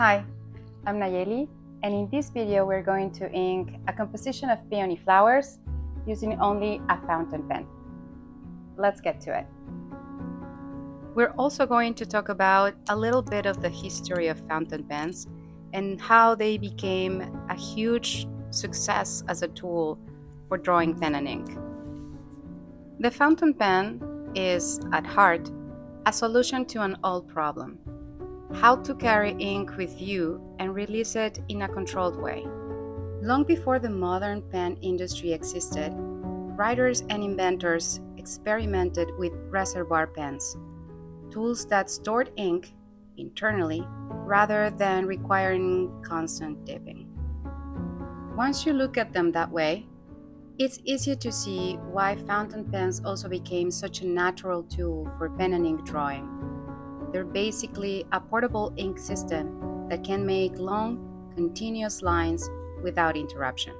Hi, I'm Nahiely, and in this video we're going to ink a composition of peony flowers using only a fountain pen. Let's get to it. We're also going to talk about a little bit of the history of fountain pens and how they became a huge success as a tool for drawing pen and ink. The fountain pen is, at heart, a solution to an old problem: how to carry ink with you and release it in a controlled way. Long before the modern pen industry existed, writers and inventors experimented with reservoir pens, tools that stored ink internally rather than requiring constant dipping. Once you look at them that way, it's easy to see why fountain pens also became such a natural tool for pen and ink drawing. They're basically a portable ink system that can make long, continuous lines without interruption.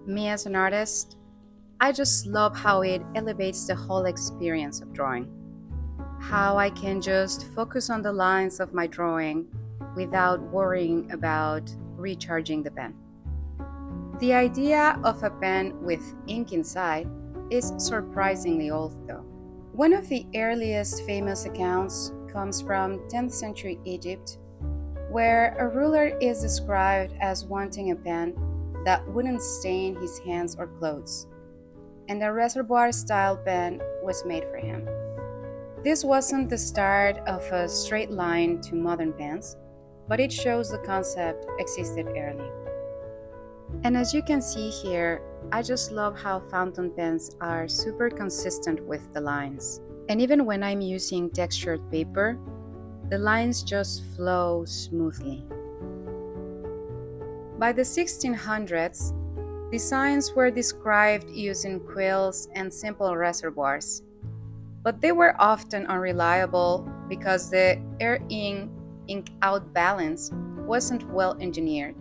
Me as an artist, I just love how it elevates the whole experience of drawing. How I can just focus on the lines of my drawing without worrying about recharging the pen. The idea of a pen with ink inside is surprisingly old though. One of the earliest famous accounts comes from 10th century Egypt, where a ruler is described as wanting a pen that wouldn't stain his hands or clothes, and a reservoir-style pen was made for him. This wasn't the start of a straight line to modern pens, but it shows the concept existed early. And as you can see here, I just love how fountain pens are super consistent with the lines. And even when I'm using textured paper, the lines just flow smoothly. By the 1600s, designs were described using quills and simple reservoirs, but they were often unreliable because the air-in-ink-out balance wasn't well engineered.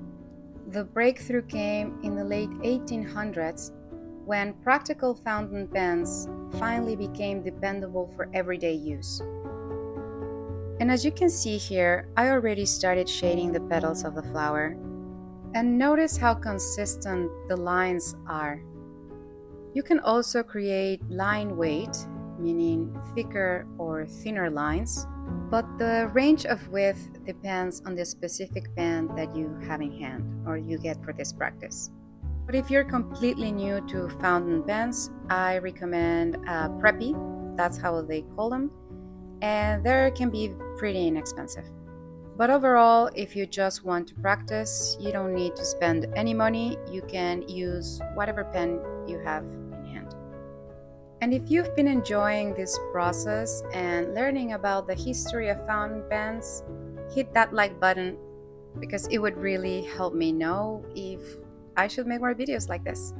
The breakthrough came in the late 1800s when practical fountain pens finally became dependable for everyday use. And as you can see here, I already started shading the petals of the flower. And notice how consistent the lines are. You can also create line weight, meaning thicker or thinner lines, but the range of width depends on the specific pen that you have in hand or you get for this practice. But if you're completely new to fountain pens, I recommend a preppy, that's how they call them, and they can be pretty inexpensive. But overall, if you just want to practice, you don't need to spend any money. You can use whatever pen you have in hand. And if you've been enjoying this process and learning about the history of fountain pens, hit that like button because it would really help me know if I should make more videos like this.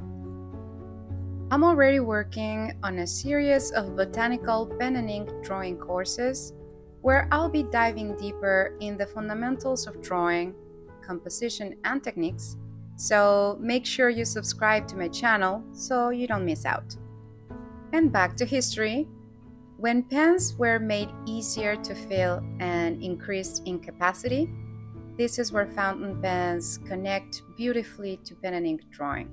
I'm already working on a series of botanical pen and ink drawing courses where I'll be diving deeper in the fundamentals of drawing, composition, and techniques, so make sure you subscribe to my channel so you don't miss out. And back to history. When pens were made easier to fill and increased in capacity, this is where fountain pens connect beautifully to pen and ink drawing.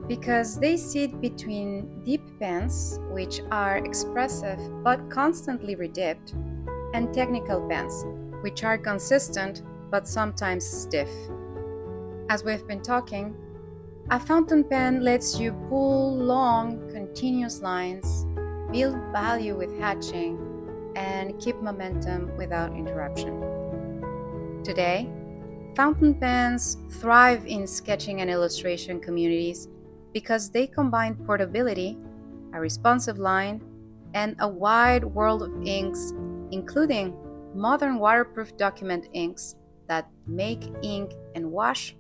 Because they sit between deep pens, which are expressive but constantly redipped, and technical pens, which are consistent but sometimes stiff. As we've been talking, a fountain pen lets you pull long, continuous lines, build value with hatching, and keep momentum without interruption. Today, fountain pens thrive in sketching and illustration communities because they combine portability, a responsive line, and a wide world of inks, including modern waterproof document inks that make ink and wash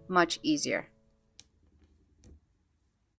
much easier.